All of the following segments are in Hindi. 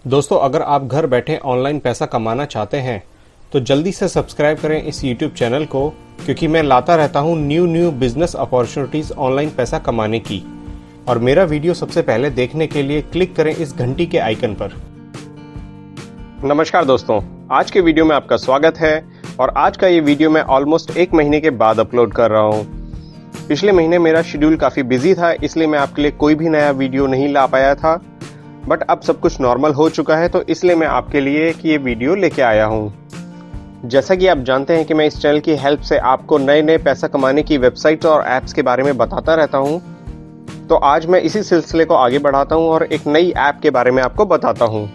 दोस्तों, अगर आप घर बैठे ऑनलाइन पैसा कमाना चाहते हैं तो जल्दी से सब्सक्राइब करें इस YouTube चैनल को, क्योंकि मैं लाता रहता हूं न्यू बिजनेस अपॉर्चुनिटीज़ ऑनलाइन पैसा कमाने की। और मेरा वीडियो सबसे पहले देखने के लिए क्लिक करें इस घंटी के आइकन पर। नमस्कार दोस्तों, आज के वीडियो में आपका स्वागत है। और आज का ये वीडियो मैं ऑलमोस्ट 1 महीने के बाद अपलोड कर रहा हूँ। पिछले महीने मेरा शेड्यूल काफ़ी बिजी था, इसलिए मैं आपके लिए कोई भी नया वीडियो नहीं ला पाया था। बट अब सब कुछ नॉर्मल हो चुका है, तो इसलिए मैं आपके लिए ये वीडियो लेके आया हूँ। जैसा कि आप जानते हैं कि मैं इस चैनल की हेल्प से आपको नए पैसा कमाने की वेबसाइट्स और ऐप्स के बारे में बताता रहता हूँ। तो आज मैं इसी सिलसिले को आगे बढ़ाता हूँ और एक नई ऐप के बारे में आपको बताता हूँ।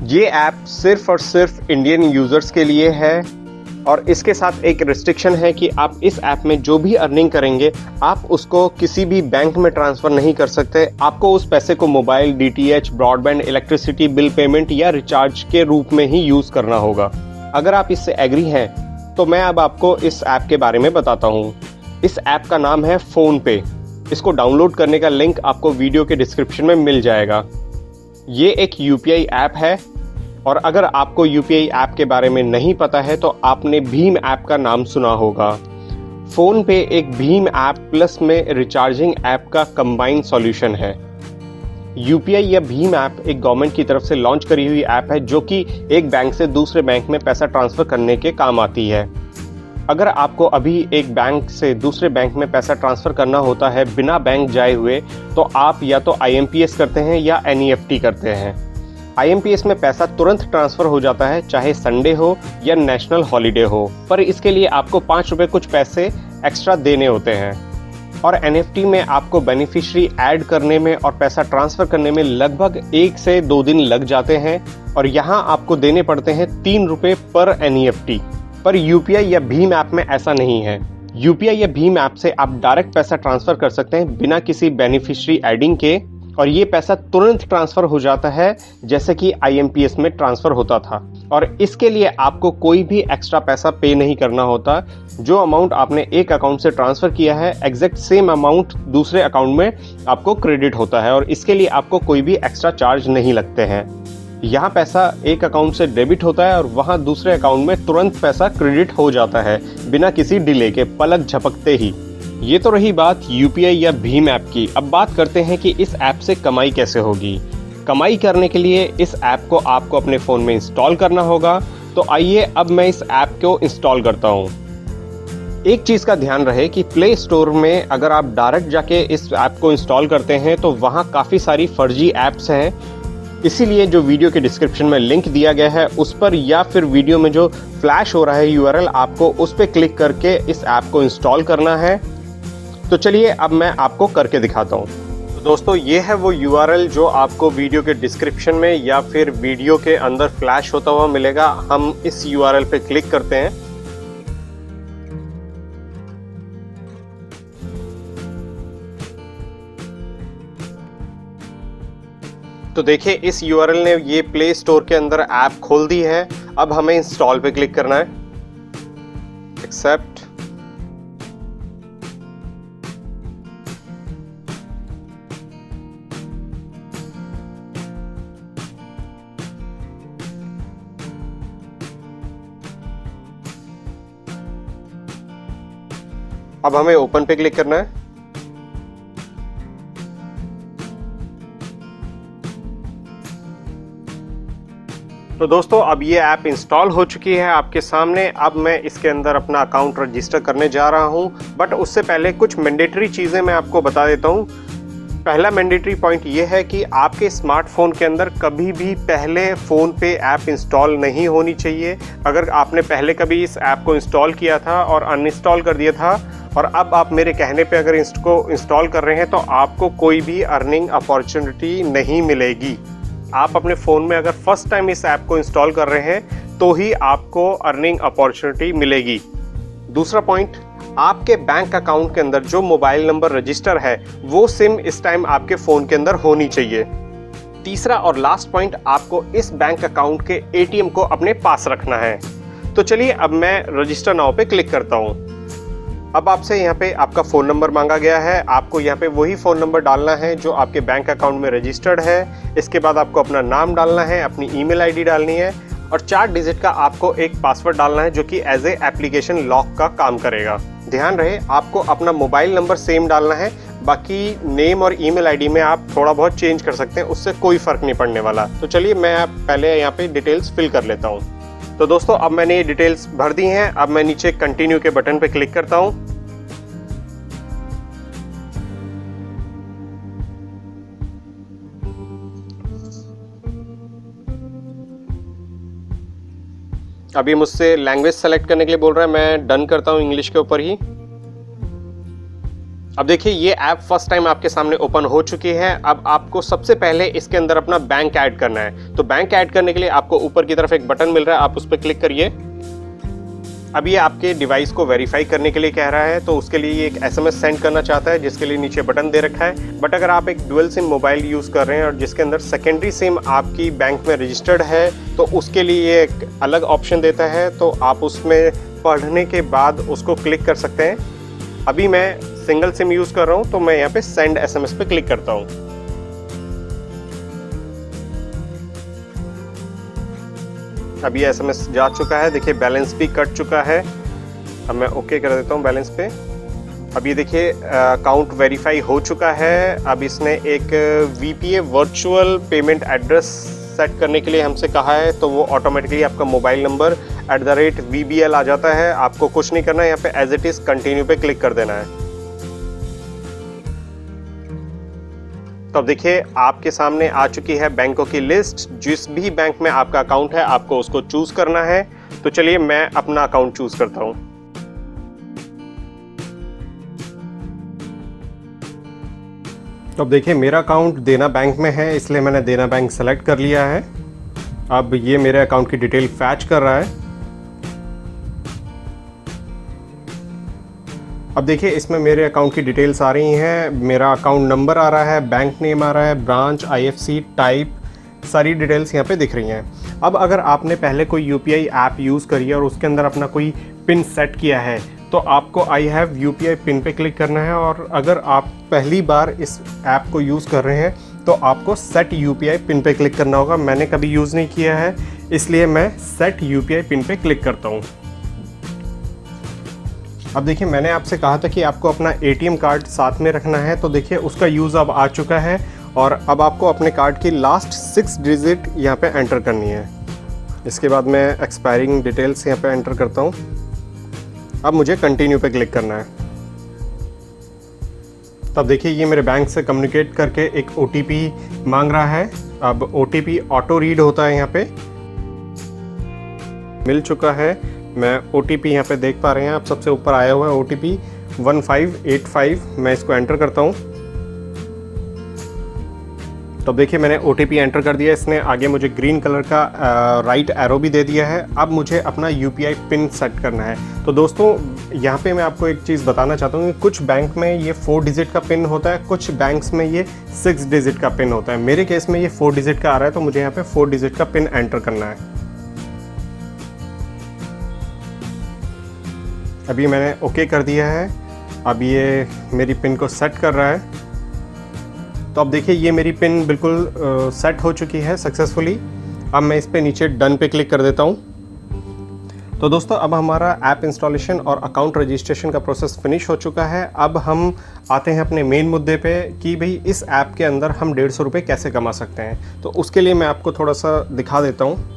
ये ऐप सिर्फ और सिर्फ इंडियन यूजर्स के लिए है और इसके साथ एक रिस्ट्रिक्शन है कि आप इस ऐप में जो भी अर्निंग करेंगे आप उसको किसी भी बैंक में ट्रांसफ़र नहीं कर सकते। आपको उस पैसे को mobile, DTH, broadband, electricity bill payment या रिचार्ज के रूप में ही यूज़ करना होगा। अगर आप इससे एग्री हैं तो मैं अब आपको इस ऐप के बारे में बताता हूँ। इस ऐप का नाम है फ़ोन पे। इसको डाउनलोड करने का लिंक आपको वीडियो के डिस्क्रिप्शन में मिल जाएगा। ये एक UPI ऐप है और अगर आपको UPI ऐप के बारे में नहीं पता है तो आपने भीम ऐप का नाम सुना होगा। फ़ोन पे एक भीम ऐप प्लस में रिचार्जिंग ऐप का कंबाइंड सॉल्यूशन है। UPI या भीम ऐप एक गवर्नमेंट की तरफ से लॉन्च करी हुई ऐप है जो कि एक बैंक से दूसरे बैंक में पैसा ट्रांसफ़र करने के काम आती है। अगर आपको अभी एक बैंक से दूसरे बैंक में पैसा ट्रांसफ़र करना होता है बिना बैंक जाए हुए, तो आप या तो IMPS करते हैं या NEFT करते हैं। IMPS में पैसा तुरंत ट्रांसफ़र हो जाता है, चाहे संडे हो या नेशनल हॉलीडे हो, पर इसके लिए आपको 5 रुपये कुछ पैसे एक्स्ट्रा देने होते हैं। और NEFT में आपको बेनिफिशियरी ऐड करने में और पैसा ट्रांसफ़र करने में लगभग 1 से 2 दिन लग जाते हैं और यहाँ आपको देने पड़ते हैं 3 रुपये पर NEFT। पर UPI या भीम ऐप में ऐसा नहीं है। UPI या भीम ऐप से आप डायरेक्ट पैसा ट्रांसफ़र कर सकते हैं बिना किसी बेनिफिशियरी एडिंग के, और ये पैसा तुरंत ट्रांसफ़र हो जाता है जैसे कि IMPS में ट्रांसफ़र होता था। और इसके लिए आपको कोई भी एक्स्ट्रा पैसा पे नहीं करना होता। जो अमाउंट आपने एक अकाउंट से ट्रांसफ़र किया है एग्जैक्ट सेम अमाउंट दूसरे अकाउंट में आपको क्रेडिट होता है और इसके लिए आपको कोई भी एक्स्ट्रा चार्ज नहीं लगते हैं। यहाँ पैसा एक अकाउंट से डेबिट होता है और वहाँ दूसरे अकाउंट में तुरंत पैसा क्रेडिट हो जाता है बिना किसी डिले के, पलक झपकते ही। ये तो रही बात UPI या भीम ऐप की। अब बात करते हैं कि इस ऐप से कमाई कैसे होगी। कमाई करने के लिए इस ऐप को आपको अपने फ़ोन में इंस्टॉल करना होगा। तो आइए अब मैं इस ऐप को इंस्टॉल करता हूँ। एक चीज़ का ध्यान रहे कि प्ले स्टोर में अगर आप डायरेक्ट जाके इस ऐप को इंस्टॉल करते हैं तो वहाँ काफ़ी सारी फर्जी ऐप्स हैं। इसीलिए जो वीडियो के डिस्क्रिप्शन में लिंक दिया गया है उस पर या फिर वीडियो में जो फ्लैश हो रहा है URL, आपको उस पर क्लिक करके इस ऐप को इंस्टॉल करना है। तो चलिए अब मैं आपको करके दिखाता हूँ। तो दोस्तों, ये है वो URL जो आपको वीडियो के डिस्क्रिप्शन में या फिर वीडियो के अंदर फ्लैश होता हुआ मिलेगा। हम इस URL पे क्लिक करते हैं। तो देखिए इस URL ने ये प्ले स्टोर के अंदर ऐप खोल दी है। अब हमें इंस्टॉल पे क्लिक करना है, एक्सेप्ट। अब हमें ओपन पे क्लिक करना है। तो दोस्तों, अब ये ऐप इंस्टॉल हो चुकी है आपके सामने। अब मैं इसके अंदर अपना अकाउंट रजिस्टर करने जा रहा हूँ, बट उससे पहले कुछ मैंडेटरी चीज़ें मैं आपको बता देता हूँ। पहला मैंडेटरी पॉइंट ये है कि आपके स्मार्टफोन के अंदर कभी भी पहले फ़ोन पे ऐप इंस्टॉल नहीं होनी चाहिए। अगर आपने पहले कभी इस ऐप को इंस्टॉल किया था और अनइंस्टॉल कर दिया था और अब आप मेरे कहने पे अगर इसको इंस्टॉल कर रहे हैं तो आपको कोई भी अर्निंग अपॉर्चुनिटी नहीं मिलेगी। आप अपने फ़ोन में अगर फर्स्ट टाइम इस ऐप को इंस्टॉल कर रहे हैं तो ही आपको अर्निंग अपॉर्चुनिटी मिलेगी। दूसरा पॉइंट, आपके बैंक अकाउंट के अंदर जो मोबाइल नंबर रजिस्टर है वो सिम इस टाइम आपके फ़ोन के अंदर होनी चाहिए। तीसरा और लास्ट पॉइंट, आपको इस बैंक अकाउंट के ATM को अपने पास रखना है। तो चलिए अब मैं रजिस्टर नाउ पे क्लिक करता हूँ। अब आपसे यहाँ पे आपका फ़ोन नंबर मांगा गया है। आपको यहाँ पे वही फ़ोन नंबर डालना है जो आपके बैंक अकाउंट में रजिस्टर्ड है। इसके बाद आपको अपना नाम डालना है, अपनी ईमेल आईडी डालनी है और 4 डिजिट का आपको एक पासवर्ड डालना है जो कि एज ए एप्लीकेशन लॉक का काम करेगा। ध्यान रहे आपको अपना मोबाइल नंबर सेम डालना है, बाकी नेम और ईमेल आईडी में आप थोड़ा बहुत चेंज कर सकते हैं, उससे कोई फ़र्क नहीं पड़ने वाला। तो चलिए मैं पहले यहाँ पे डिटेल्स फिल कर लेता हूँ। तो दोस्तों अब मैंने ये डिटेल्स भर दी हैं। अब मैं नीचे कंटिन्यू के बटन पे क्लिक करता हूँ। अभी मुझसे लैंग्वेज सेलेक्ट करने के लिए बोल रहा है, मैं डन करता हूँ इंग्लिश के ऊपर ही। अब देखिए ये ऐप फर्स्ट टाइम आपके सामने ओपन हो चुकी है। अब आपको सबसे पहले इसके अंदर अपना बैंक ऐड करना है। तो बैंक ऐड करने के लिए आपको ऊपर की तरफ एक बटन मिल रहा है, आप उस पर क्लिक करिए। अब ये आपके डिवाइस को वेरीफाई करने के लिए कह रहा है, तो उसके लिए ये एक एसएमएस सेंड करना चाहता है, जिसके लिए नीचे बटन दे रखा है। बट अगर आप एक डुअल सिम मोबाइल यूज़ कर रहे हैं और जिसके अंदर सेकेंडरी सिम आपकी बैंक में रजिस्टर्ड है, तो उसके लिए ये एक अलग ऑप्शन देता है। तो आप उसमें पढ़ने के बाद उसको क्लिक कर सकते हैं। अभी मैं सिंगल सिम यूज़ कर रहा हूँ, तो मैं यहाँ पे सेंड एसएमएस पे क्लिक करता हूँ। अभी एसएमएस जा चुका है, देखिए बैलेंस भी कट चुका है। अब मैं ओके कर देता हूँ बैलेंस पे। अब ये देखिए अकाउंट वेरीफाई हो चुका है। अब इसने एक VPA virtual payment address set करने के लिए हमसे कहा है, तो वो ऑटोमेटिकली आपका मोबाइल नंबर @VBL आ जाता है। आपको कुछ नहीं करना है, यहाँ पे एज इट इज़ कंटिन्यू पे क्लिक कर देना है। तो अब देखिए आपके सामने आ चुकी है बैंकों की लिस्ट। जिस भी बैंक में आपका अकाउंट है आपको उसको चूज करना है। तो चलिए मैं अपना अकाउंट चूज करता हूं। तो अब देखिए मेरा अकाउंट देना बैंक में है, इसलिए मैंने देना बैंक सेलेक्ट कर लिया है। अब ये मेरे अकाउंट की डिटेल फैच कर रहा है। अब देखिए इसमें मेरे अकाउंट की डिटेल्स आ रही हैं। मेरा अकाउंट नंबर आ रहा है, बैंक नेम आ रहा है, ब्रांच, IFC, टाइप, सारी डिटेल्स यहाँ पे दिख रही हैं। अब अगर आपने पहले कोई UPI ऐप यूज़ करी है और उसके अंदर अपना कोई पिन सेट किया है, तो आपको आई हैव UPI पिन पे क्लिक करना है। और अगर आप पहली बार इस ऐप को यूज़ कर रहे हैं तो आपको सेट UPI पिन पे क्लिक करना होगा। मैंने कभी यूज़ नहीं किया है, इसलिए मैं सेट UPI पिन पे क्लिक करता हूँ। अब देखिए मैंने आपसे कहा था कि आपको अपना ATM कार्ड साथ में रखना है, तो देखिए उसका यूज़ अब आ चुका है और अब आपको अपने कार्ड की लास्ट 6 डिजिट यहाँ पे एंटर करनी है। इसके बाद मैं एक्सपायरिंग डिटेल्स यहाँ पे एंटर करता हूँ। अब मुझे कंटिन्यू पे क्लिक करना है। तब देखिए ये मेरे बैंक से कम्युनिकेट करके एक OTP मांग रहा है। अब OTP ऑटो रीड होता है, यहाँ पे मिल चुका है। मैं OTP यहाँ पे देख पा रहे हैं आप, सबसे ऊपर आया हुआ है OTP 1585। मैं इसको एंटर करता हूँ। तो देखिए मैंने OTP एंटर कर दिया। इसने आगे मुझे ग्रीन कलर का राइट एरो भी दे दिया है। अब मुझे अपना UPI पिन सेट करना है। तो दोस्तों यहाँ पे मैं आपको एक चीज़ बताना चाहता हूँ कि कुछ बैंक में ये 4 डिजिट का पिन होता है, कुछ बैंक्स में ये 6 डिजिट का पिन होता है। मेरे केस में ये 4 डिजिट का आ रहा है, तो मुझे यहाँ पे 4 डिजिट का पिन एंटर करना है। अभी मैंने ओके कर दिया है। अब ये मेरी पिन को सेट कर रहा है। तो अब देखिए ये मेरी पिन बिल्कुल सेट हो चुकी है सक्सेसफुली। अब मैं इस पे नीचे डन पे क्लिक कर देता हूँ। तो दोस्तों अब हमारा ऐप इंस्टॉलेशन और अकाउंट रजिस्ट्रेशन का प्रोसेस फिनिश हो चुका है। अब हम आते हैं अपने मेन मुद्दे पे कि भाई इस ऐप के अंदर हम 150 रुपये कैसे कमा सकते हैं। तो उसके लिए मैं आपको थोड़ा सा दिखा देता हूँ।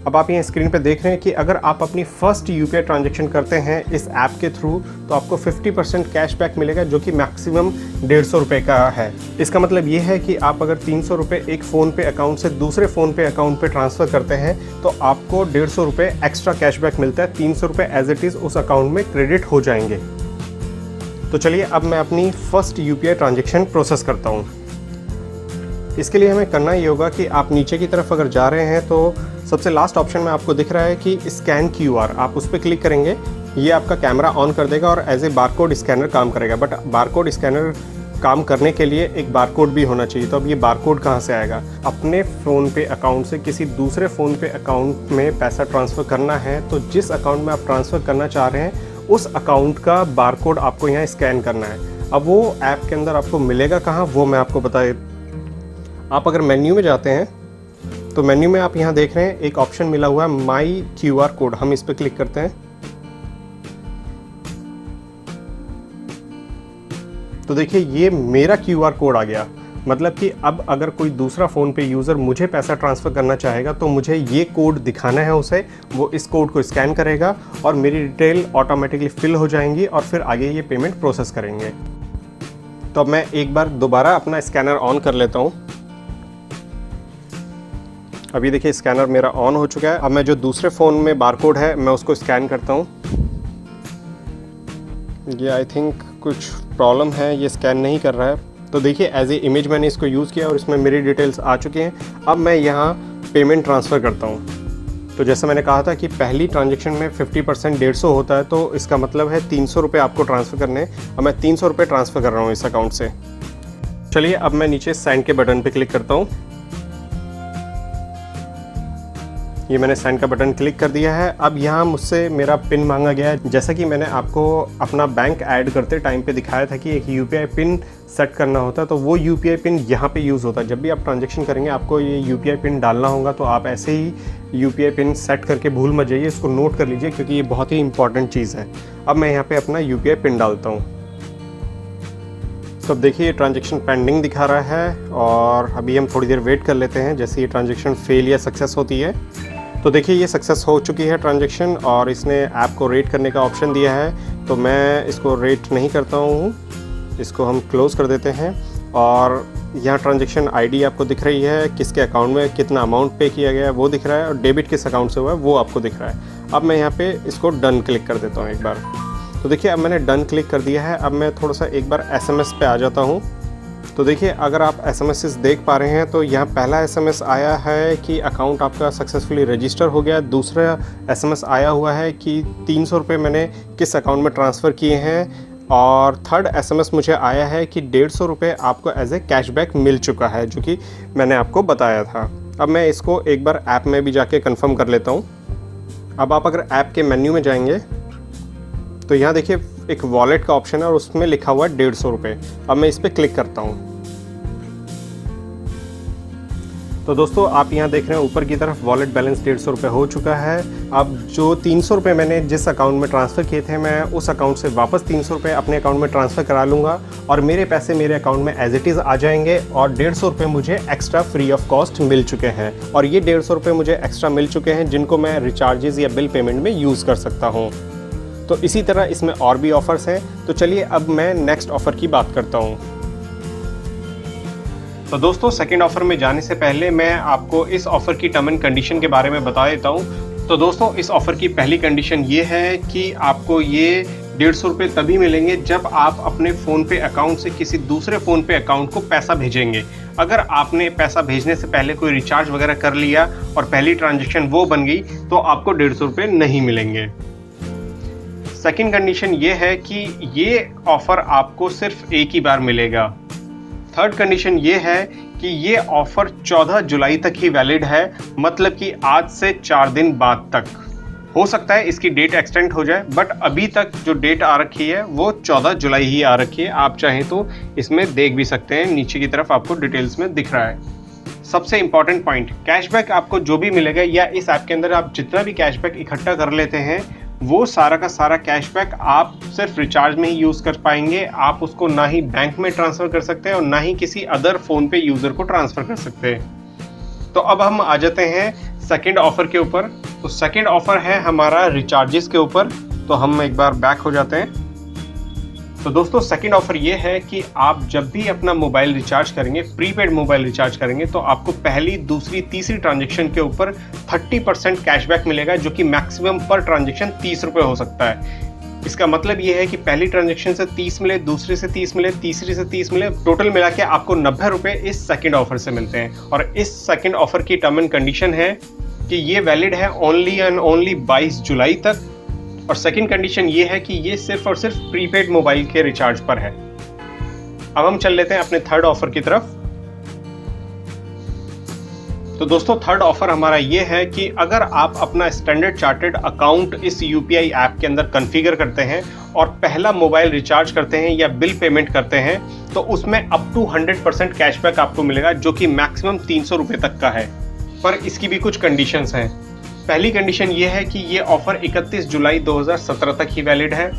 अब आप यहाँ स्क्रीन पे देख रहे हैं कि अगर आप अपनी फर्स्ट UPI ट्रांजैक्शन करते हैं इस ऐप के थ्रू, तो आपको 50% कैशबैक मिलेगा, जो कि मैक्सिमम 150 रुपये का है। इसका मतलब ये है कि आप अगर 300 रुपये एक फ़ोन पे अकाउंट से दूसरे फ़ोन पे अकाउंट पे ट्रांसफ़र करते हैं तो आपको 150 रुपये एक्स्ट्रा कैशबैक मिलता है। 300 रुपये एज इट इज़ उस अकाउंट में क्रेडिट हो जाएंगे। तो चलिए अब मैं अपनी फर्स्ट UPI ट्रांजेक्शन प्रोसेस करता हूँ। इसके लिए हमें करना ये होगा कि आप नीचे की तरफ अगर जा रहे हैं तो सबसे लास्ट ऑप्शन में आपको दिख रहा है कि स्कैन QR, आप उस पर क्लिक करेंगे। ये आपका कैमरा ऑन कर देगा और एज ए बारकोड स्कैनर काम करेगा। बट बारकोड स्कैनर काम करने के लिए एक बारकोड भी होना चाहिए। तो अब ये बारकोड कहाँ से आएगा? अपने फ़ोन पे अकाउंट से किसी दूसरे फ़ोन पे अकाउंट में पैसा ट्रांसफ़र करना है तो जिस अकाउंट में आप ट्रांसफ़र करना चाह रहे हैं उस अकाउंट का बारकोड आपको यहाँ स्कैन करना है। अब वो ऐप के अंदर आपको मिलेगा कहाँ, वो मैं आपको बता। आप अगर मेन्यू में जाते हैं तो मेन्यू में आप यहाँ देख रहे हैं एक ऑप्शन मिला हुआ है माई QR कोड। हम इस पर क्लिक करते हैं तो देखिए ये मेरा QR कोड आ गया। मतलब कि अब अगर कोई दूसरा फ़ोन पे यूज़र मुझे पैसा ट्रांसफ़र करना चाहेगा तो मुझे ये कोड दिखाना है उसे, वो इस कोड को स्कैन करेगा और मेरी डिटेल ऑटोमेटिकली फिल हो जाएंगी और फिर आगे ये पेमेंट प्रोसेस करेंगे। तो अब मैं एक बार दोबारा अपना स्कैनर ऑन कर लेता हूँ। अभी देखिए स्कैनर मेरा ऑन हो चुका है। अब मैं जो दूसरे फ़ोन में बारकोड है मैं उसको स्कैन करता हूँ। ये आई थिंक कुछ प्रॉब्लम है, ये स्कैन नहीं कर रहा है। तो देखिए एज ए इमेज मैंने इसको यूज़ किया और इसमें मेरी डिटेल्स आ चुकी हैं। अब मैं यहाँ पेमेंट ट्रांसफ़र करता हूँ। तो जैसे मैंने कहा था कि पहली ट्रांजेक्शन में 50% 150 होता है, तो इसका मतलब है 300 रुपये आपको ट्रांसफ़र करने हैं। अब मैं 300 रुपये ट्रांसफ़र कर रहा हूँ इस अकाउंट से। चलिए अब मैं नीचे सेंड के बटन पर क्लिक करता हूँ। ये मैंने सेंड का बटन क्लिक कर दिया है। अब यहाँ मुझसे मेरा पिन मांगा गया है। जैसा कि मैंने आपको अपना बैंक ऐड करते टाइम पे दिखाया था कि एक UPI पिन सेट करना होता है, तो वो UPI पिन यहाँ पे यूज़ होता है। जब भी आप ट्रांजैक्शन करेंगे आपको ये UPI पिन डालना होगा, तो आप ऐसे ही UPI पिन सेट करके भूल मत जाइए, इसको नोट कर लीजिए क्योंकि ये बहुत ही इंपॉर्टेंट चीज़ है। अब मैं यहाँ पर अपना UPI पिन डालता हूँ। तो अब देखिए ये ट्रांजैक्शन पेंडिंग दिखा रहा है और अभी हम थोड़ी देर वेट कर लेते हैं जैसे ये ट्रांजैक्शन फेल या सक्सेस होती है। तो देखिए ये सक्सेस हो चुकी है ट्रांजैक्शन और इसने ऐप को रेट करने का ऑप्शन दिया है। तो मैं इसको रेट नहीं करता हूँ, इसको हम क्लोज़ कर देते हैं। और यहाँ ट्रांजैक्शन ID आपको दिख रही है, किसके अकाउंट में कितना अमाउंट पे किया गया है वो दिख रहा है और डेबिट किस अकाउंट से हुआ है वो आपको दिख रहा है। अब मैं यहाँ पे इसको डन क्लिक कर देता हूँ एक बार। तो देखिए अब मैंने डन क्लिक कर दिया है। अब मैं थोड़ा सा एक बार SMS पे आ जाता हूँ। तो देखिए अगर आप SMS देख पा रहे हैं तो यहाँ पहला SMS आया है कि अकाउंट आपका सक्सेसफुली रजिस्टर हो गया। दूसरा SMS आया हुआ है कि 300 रुपये मैंने किस अकाउंट में ट्रांसफ़र किए हैं। और थर्ड SMS मुझे आया है कि 150 रुपये आपको एज ए कैशबैक मिल चुका है, जो कि मैंने आपको बताया था। अब मैं इसको एक बार ऐप में भी जाके कंफर्म कर लेता हूँ। अब आप अगर ऐप के मेन्यू में जाएंगे तो यहाँ देखिए एक वॉलेट का ऑप्शन है और उसमें लिखा हुआ है 150 रुपये। अब मैं इस पर क्लिक करता हूँ। तो दोस्तों आप यहाँ देख रहे हैं ऊपर की तरफ वॉलेट बैलेंस 150 रुपये हो चुका है। अब जो 300 रुपये मैंने जिस अकाउंट में ट्रांसफ़र किए थे मैं उस अकाउंट से वापस 300 रुपये अपने अकाउंट में ट्रांसफ़र करा लूँगा और मेरे पैसे मेरे अकाउंट में एज इट इज़ आ जाएंगे और 150 रुपये मुझे एक्स्ट्रा फ्री ऑफ कॉस्ट मिल चुके हैं। और ये 150 रुपये मुझे एक्स्ट्रा मिल चुके हैं जिनको मैं रिचार्जेज़ या बिल पेमेंट में यूज़ कर सकता हूँ। तो इसी तरह इसमें और भी ऑफ़र्स हैं। तो चलिए अब मैं नेक्स्ट ऑफ़र की बात करता हूँ। तो दोस्तों सेकंड ऑफ़र में जाने से पहले मैं आपको इस ऑफ़र की टर्म एंड कंडीशन के बारे में बता देता हूँ। तो दोस्तों इस ऑफ़र की पहली कंडीशन ये है कि आपको ये 150 रुपये तभी मिलेंगे जब आप अपने फ़ोन पे अकाउंट से किसी दूसरे फ़ोन पे अकाउंट को पैसा भेजेंगे। अगर आपने पैसा भेजने से पहले कोई रिचार्ज वगैरह कर लिया और पहली ट्रांजेक्शन वो बन गई तो आपको 150 रुपये नहीं मिलेंगे। सेकंड कंडीशन ये है कि ये ऑफ़र आपको सिर्फ एक ही बार मिलेगा। थर्ड कंडीशन ये है कि ये ऑफ़र 14 जुलाई तक ही वैलिड है, मतलब कि आज से 4 दिन बाद तक। हो सकता है इसकी डेट एक्सटेंड हो जाए, बट अभी तक जो डेट आ रखी है वो 14 जुलाई ही आ रखी है। आप चाहें तो इसमें देख भी सकते हैं, नीचे की तरफ आपको डिटेल्स में दिख रहा है। सबसे इंपॉर्टेंट पॉइंट, कैशबैक आपको जो भी मिलेगा या इस ऐप के अंदर आप जितना भी कैशबैक इकट्ठा कर लेते हैं वो सारा का सारा कैशबैक आप सिर्फ रिचार्ज में ही यूज़ कर पाएंगे। आप उसको ना ही बैंक में ट्रांसफ़र कर सकते हैं और ना ही किसी अदर फ़ोन पे यूज़र को ट्रांसफ़र कर सकते हैं। तो अब हम आ जाते हैं सेकंड ऑफ़र के ऊपर। तो सेकंड ऑफ़र है हमारा रिचार्जेस के ऊपर। तो हम एक बार बैक हो जाते हैं। तो दोस्तों सेकंड ऑफ़र ये है कि आप जब भी अपना मोबाइल रिचार्ज करेंगे, प्रीपेड मोबाइल रिचार्ज करेंगे, तो आपको पहली, दूसरी, तीसरी ट्रांजैक्शन के ऊपर 30% कैशबैक मिलेगा, जो कि मैक्सिमम पर ट्रांजैक्शन 30 रुपये हो सकता है। इसका मतलब ये है कि पहली ट्रांजैक्शन से 30 मिले, दूसरी से 30 मिले, तीसरी से 30 मिले, टोटल मिला के आपको 90 रुपये इस सेकंड ऑफ़र से मिलते हैं। और इस सेकंड ऑफ़र की टर्म एंड कंडीशन है कि ये वैलिड है ओनली एंड ओनली 22 जुलाई तक। और सेकंड कंडीशन ये है कि ये सिर्फ और सिर्फ प्रीपेड मोबाइल के रिचार्ज पर है। अब हम चल लेते हैं अपने थर्ड ऑफर की तरफ। तो दोस्तों थर्ड ऑफर हमारा ये है कि अगर आप अपना स्टैंडर्ड चार्टर्ड अकाउंट इस यूपीआई ऐप के अंदर कॉन्फ़िगर करते हैं और पहला मोबाइल रिचार्ज करते हैं या बिल पेमेंट करते हैं तो उसमें अप टू 100% कैशबैक आपको मिलेगा, जो कि मैक्सिमम 300 रुपये तक का है। पर इसकी भी कुछ कंडीशंस हैं। पहली कंडीशन ये है कि ये ऑफर 31 जुलाई 2017 तक ही वैलिड है।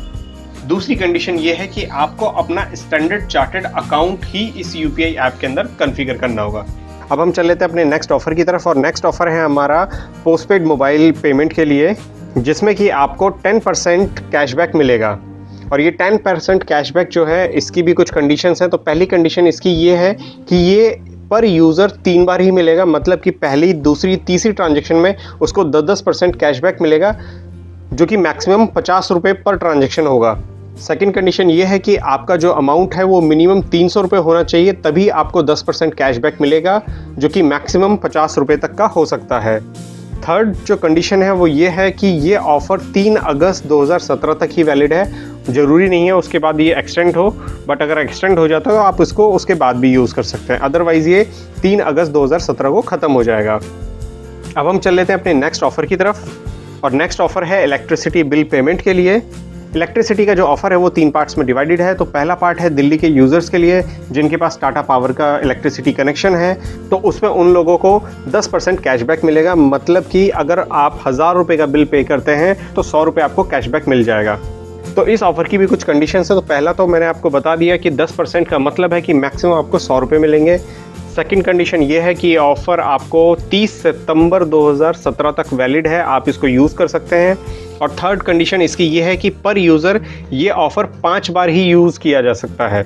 दूसरी कंडीशन ये है कि आपको अपना स्टैंडर्ड चार्टर्ड अकाउंट ही इस यूपीआई ऐप के अंदर कॉन्फ़िगर करना होगा। अब हम चल लेते हैं अपने नेक्स्ट ऑफर की तरफ, और नेक्स्ट ऑफर है हमारा पोस्टपेड मोबाइल पेमेंट के लिए, जिसमें कि आपको 10% कैशबैक मिलेगा। और ये 10% कैशबैक जो है इसकी भी कुछ कंडीशंस हैं। तो पहली कंडीशन इसकी ये है कि ये पर यूज़र 3 बार ही मिलेगा, मतलब कि पहली, दूसरी, तीसरी ट्रांजेक्शन में उसको 10% कैशबैक मिलेगा, जो कि मैक्सिमम 50 रुपये पर ट्रांजेक्शन होगा। सेकंड कंडीशन ये है कि आपका जो अमाउंट है वो मिनिमम 300 रुपये होना चाहिए, तभी आपको 10% कैशबैक मिलेगा, जो कि मैक्सिमम 50 रुपये तक का हो सकता है। थर्ड जो कंडीशन है वो ये है कि ये ऑफ़र 3 अगस्त 2017 तक ही वैलिड है। ज़रूरी नहीं है उसके बाद ये एक्सटेंड हो, बट अगर एक्सटेंड हो जाता है तो आप इसको उसके बाद भी यूज़ कर सकते हैं। अदरवाइज़ ये 3 अगस्त 2017 को ख़त्म हो जाएगा। अब हम चल लेते हैं अपने नेक्स्ट ऑफ़र की तरफ, और नेक्स्ट ऑफ़र है इलेक्ट्रिसिटी बिल पेमेंट के लिए। इलेक्ट्रिसिटी का जो ऑफ़र है वो 3 पार्ट्स में डिवाइडेड है। तो पहला पार्ट है दिल्ली के यूज़र्स के लिए जिनके पास टाटा पावर का इलेक्ट्रिसिटी कनेक्शन है, तो उसमें उन लोगों को 10% कैशबैक मिलेगा। मतलब कि अगर आप 1000 रुपये का बिल पे करते हैं तो 100 रुपये आपको कैशबैक मिल जाएगा। तो इस ऑफ़र की भी कुछ कंडीशंस है। तो पहला तो मैंने आपको बता दिया कि 10% का मतलब है कि मैक्सिमम आपको 100 रुपये मिलेंगे। सेकंड कंडीशन ये है कि ये ऑफ़र आपको 30 सितंबर 2017 तक वैलिड है, आप इसको यूज़ कर सकते हैं। और थर्ड कंडीशन इसकी ये है कि पर यूज़र ये ऑफ़र 5 बार ही यूज़ किया जा सकता है।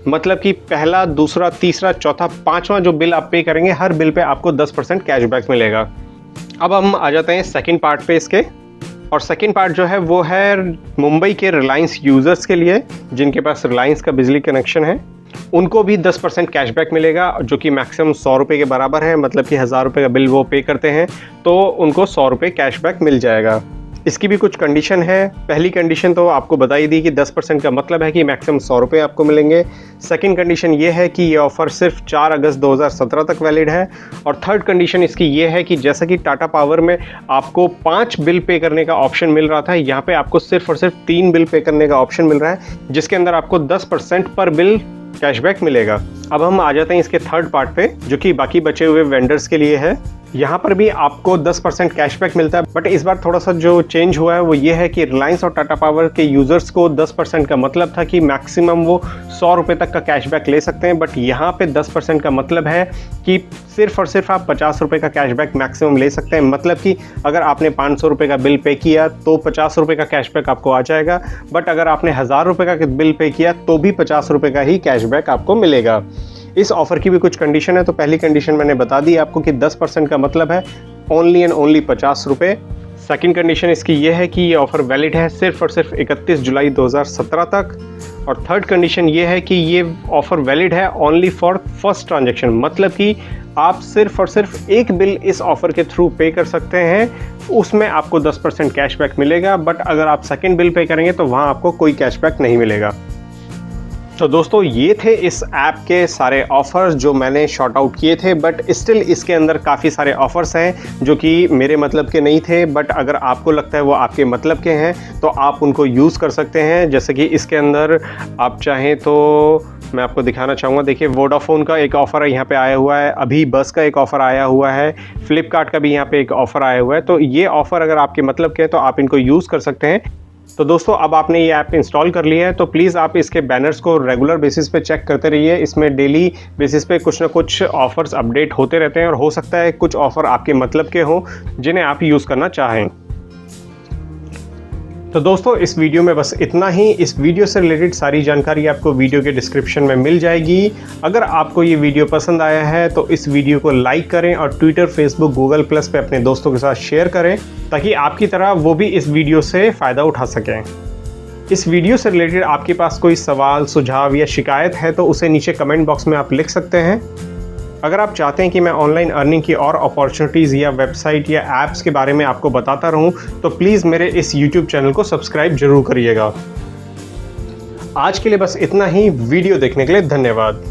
मतलब कि पहला, दूसरा, तीसरा, चौथा, 5वां जो बिल आप पे करेंगे, हर बिल पे आपको 10% कैशबैक मिलेगा। अब हम आ जाते हैं सेकंड पार्ट पे इसके, और सेकंड पार्ट जो है वो है मुंबई के रिलायंस यूज़र्स के लिए जिनके पास रिलायंस का बिजली कनेक्शन है। उनको भी 10% कैशबैक मिलेगा, जो कि मैक्सिमम 100 रुपये के बराबर है। मतलब कि 1000 रुपये का बिल वो पे करते हैं तो उनको 100 रुपये कैशबैक मिल जाएगा। इसकी भी कुछ कंडीशन है। पहली कंडीशन तो आपको बता ही दी कि 10% का मतलब है कि मैक्सिमम 100 रुपये आपको मिलेंगे। सेकंड कंडीशन ये है कि ये ऑफ़र सिर्फ 4 अगस्त 2017 तक वैलिड है। और थर्ड कंडीशन इसकी ये है कि जैसा कि टाटा पावर में आपको 5 बिल पे करने का ऑप्शन मिल रहा था, यहाँ पे आपको सिर्फ और सिर्फ 3 बिल पे करने का ऑप्शन मिल रहा है, जिसके अंदर आपको 10% पर बिल कैशबैक मिलेगा। अब हम आ जाते हैं इसके थर्ड पार्ट पे, जो कि बाकी बचे हुए वेंडर्स के लिए है। यहाँ पर भी आपको 10% कैशबैक मिलता है, बट इस बार थोड़ा सा जो चेंज हुआ है वो ये है कि रिलायंस और टाटा पावर के यूज़र्स को 10% का मतलब था कि मैक्सिमम वो 100 रुपये तक का कैशबैक ले सकते हैं, बट यहाँ पे 10% का मतलब है कि सिर्फ और सिर्फ आप 50 रुपये का कैशबैक मैक्सिमम ले सकते हैं। मतलब कि अगर आपने 500 रुपये का बिल पे किया तो 50 रुपये का कैशबैक आपको आ जाएगा, बट अगर आपने 1000 रुपये का बिल पे किया तो भी 50 रुपये का ही कैशबैक आपको मिलेगा। इस ऑफ़र की भी कुछ कंडीशन है। तो पहली कंडीशन मैंने बता दी आपको कि 10% का मतलब है ओनली एंड ओनली 50 रुपये। सेकेंड कंडीशन इसकी ये है कि ये ऑफ़र वैलिड है सिर्फ और सिर्फ 31 जुलाई 2017 तक। और थर्ड कंडीशन ये है कि ये ऑफ़र वैलिड है ओनली फॉर फर्स्ट ट्रांजेक्शन। मतलब कि आप सिर्फ और सिर्फ एक बिल इस ऑफ़र के थ्रू पे कर सकते हैं, उसमें आपको 10% कैशबैक मिलेगा, बट अगर आप सेकेंड बिल पे करेंगे तो वहाँ आपको कोई कैशबैक नहीं मिलेगा। तो दोस्तों ये थे इस ऐप के सारे ऑफ़र्स जो मैंने शॉर्ट आउट किए थे, बट स्टिल इसके अंदर काफ़ी सारे ऑफ़र्स हैं जो कि मेरे मतलब के नहीं थे, बट अगर आपको लगता है वो आपके मतलब के हैं तो आप उनको यूज़ कर सकते हैं। जैसे कि इसके अंदर आप चाहें तो मैं आपको दिखाना चाहूँगा। देखिए वोडाफोन का एक ऑफ़र यहाँ पे आया हुआ है, अभी बस का एक ऑफ़र आया हुआ है, फ्लिपकार्ट का भी यहाँ पे एक ऑफ़र आया हुआ है। तो ये ऑफ़र अगर आपके मतलब के हैं तो आप इनको यूज़ कर सकते हैं। तो दोस्तों अब आपने ये ऐप इंस्टॉल कर लिया है तो प्लीज़ आप इसके बैनर्स को रेगुलर बेसिस पे चेक करते रहिए। इसमें डेली बेसिस पे कुछ ना कुछ ऑफ़र्स अपडेट होते रहते हैं और हो सकता है कुछ ऑफ़र आपके मतलब के हों जिन्हें आप यूज़ करना चाहें। तो दोस्तों इस वीडियो में बस इतना ही। इस वीडियो से रिलेटेड सारी जानकारी आपको वीडियो के डिस्क्रिप्शन में मिल जाएगी। अगर आपको ये वीडियो पसंद आया है तो इस वीडियो को लाइक करें और ट्विटर, फेसबुक, गूगल प्लस पे अपने दोस्तों के साथ शेयर करें ताकि आपकी तरह वो भी इस वीडियो से फ़ायदा उठा सकें। इस वीडियो से रिलेटेड आपके पास कोई सवाल, सुझाव या शिकायत है तो उसे नीचे कमेंट बॉक्स में आप लिख सकते हैं। अगर आप चाहते हैं कि मैं ऑनलाइन अर्निंग की और अपॉर्चुनिटीज़ या वेबसाइट या ऐप्स के बारे में आपको बताता रहूं तो प्लीज़ मेरे इस YouTube चैनल को सब्सक्राइब जरूर करिएगा। आज के लिए बस इतना ही। वीडियो देखने के लिए धन्यवाद।